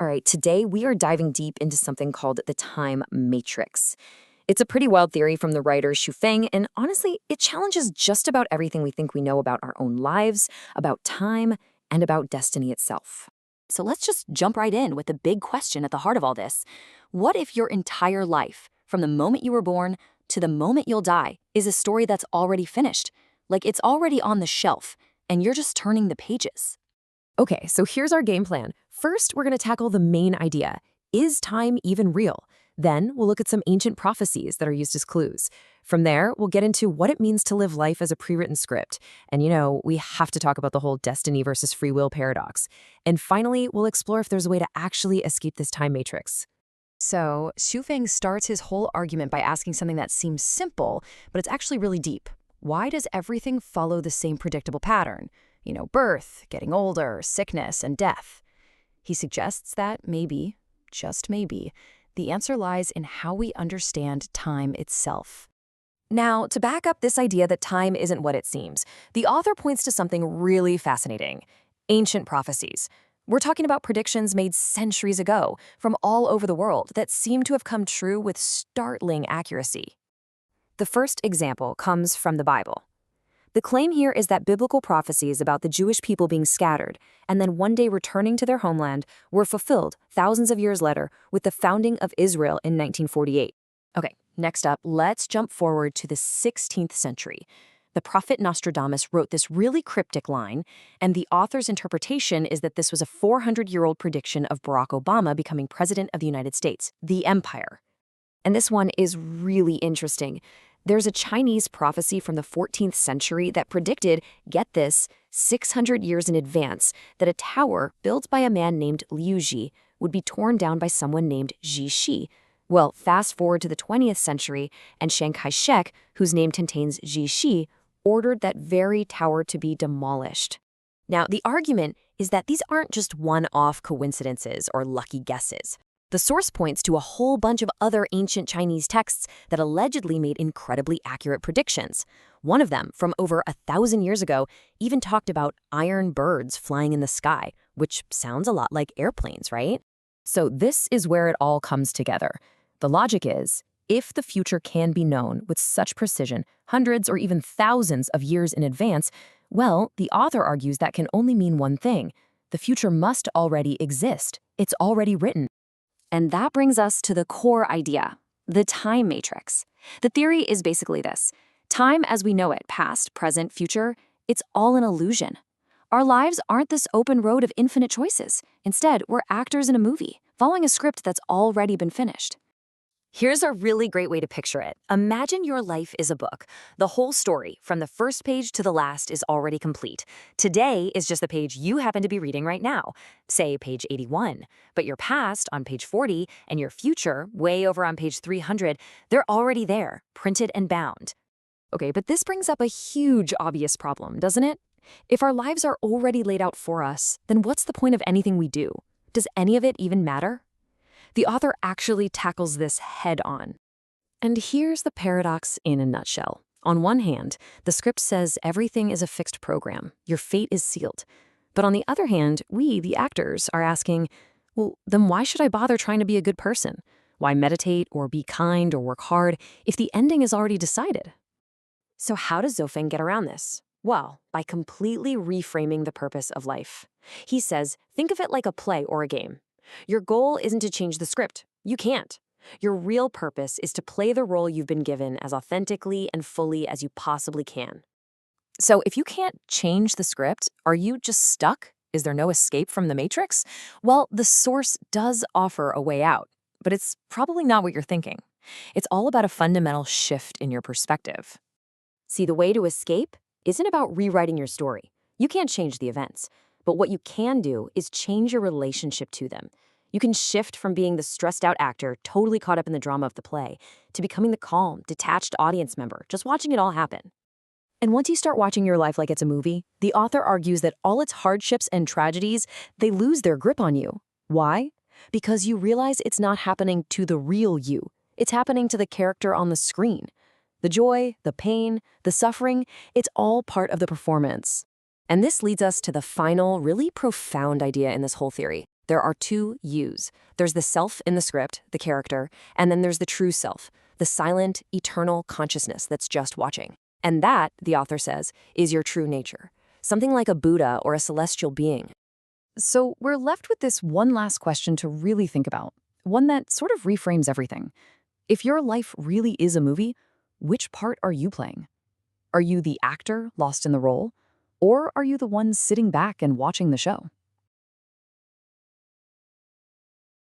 All right, today we are diving deep into something called the time matrix. It's a pretty wild theory from the writer Xu Feng, and honestly, it challenges just about everything we think we know about our own lives, about time, and about destiny itself. So let's just jump right in with the big question at the heart of all this. What if your entire life, from the moment you were born to the moment you'll die, is a story that's already finished? Like it's already on the shelf, and you're just turning the pages. Okay, so here's our game plan. First, we're going to tackle the main idea. Is time even real? Then we'll look at some ancient prophecies that are used as clues. From there, we'll get into what it means to live life as a pre-written script. And we have to talk about the whole destiny versus free will paradox. And finally, we'll explore if there's a way to actually escape this time matrix. So, Xu Feng starts his whole argument by asking something that seems simple, but it's actually really deep. Why does everything follow the same predictable pattern? Birth, getting older, sickness, and death. He suggests that maybe, just maybe, the answer lies in how we understand time itself. Now, to back up this idea that time isn't what it seems, the author points to something really fascinating: ancient prophecies. We're talking about predictions made centuries ago from all over the world that seem to have come true with startling accuracy. The first example comes from the Bible. The claim here is that biblical prophecies about the Jewish people being scattered and then one day returning to their homeland were fulfilled thousands of years later with the founding of Israel in 1948. Okay, next up, let's jump forward to the 16th century. The prophet Nostradamus wrote this really cryptic line, and the author's interpretation is that this was a 400-year-old prediction of Barack Obama becoming president of the United States, the empire. And this one is really interesting. There's a Chinese prophecy from the 14th century that predicted, get this, 600 years in advance, that a tower built by a man named Liu Ji would be torn down by someone named Ji Shi. Well, fast forward to the 20th century, and Chiang Kai-shek, whose name contains Ji Shi, ordered that very tower to be demolished. Now, the argument is that these aren't just one-off coincidences or lucky guesses. The source points to a whole bunch of other ancient Chinese texts that allegedly made incredibly accurate predictions. One of them, from over 1,000 years ago, even talked about iron birds flying in the sky, which sounds a lot like airplanes, right? So this is where it all comes together. The logic is, if the future can be known with such precision, hundreds or even thousands of years in advance, well, the author argues that can only mean one thing: the future must already exist. It's already written. And that brings us to the core idea, the time matrix. The theory is basically this: time as we know it, past, present, future, it's all an illusion. Our lives aren't this open road of infinite choices. Instead, we're actors in a movie, following a script that's already been finished. Here's a really great way to picture it. Imagine your life is a book. The whole story, from the first page to the last, is already complete. Today is just the page you happen to be reading right now, say page 81. But your past, on page 40, and your future, way over on page 300, they're already there, printed and bound. Okay, but this brings up a huge obvious problem, doesn't it? If our lives are already laid out for us, then what's the point of anything we do? Does any of it even matter? The author actually tackles this head-on. And here's the paradox in a nutshell. On one hand, the script says everything is a fixed program. Your fate is sealed. But on the other hand, we, the actors, are asking, well, then why should I bother trying to be a good person? Why meditate or be kind or work hard if the ending is already decided? So how does Xu Feng get around this? Well, by completely reframing the purpose of life. He says, think of it like a play or a game. Your goal isn't to change the script. You can't. Your real purpose is to play the role you've been given as authentically and fully as you possibly can. So if you can't change the script, are you just stuck? Is there no escape from the matrix? Well, the source does offer a way out, but it's probably not what you're thinking. It's all about a fundamental shift in your perspective. See, the way to escape isn't about rewriting your story. You can't change the events. But what you can do is change your relationship to them. You can shift from being the stressed-out actor, totally caught up in the drama of the play, to becoming the calm, detached audience member, just watching it all happen. And once you start watching your life like it's a movie, the author argues that all its hardships and tragedies, they lose their grip on you. Why? Because you realize it's not happening to the real you. It's happening to the character on the screen. The joy, the pain, the suffering, it's all part of the performance. And this leads us to the final, really profound idea in this whole theory. There are two yous. There's the self in the script, the character, and then there's the true self, the silent, eternal consciousness that's just watching. And that, the author says, is your true nature. Something like a Buddha or a celestial being. So we're left with this one last question to really think about, one that sort of reframes everything. If your life really is a movie, which part are you playing? Are you the actor lost in the role? Or are you the one sitting back and watching the show?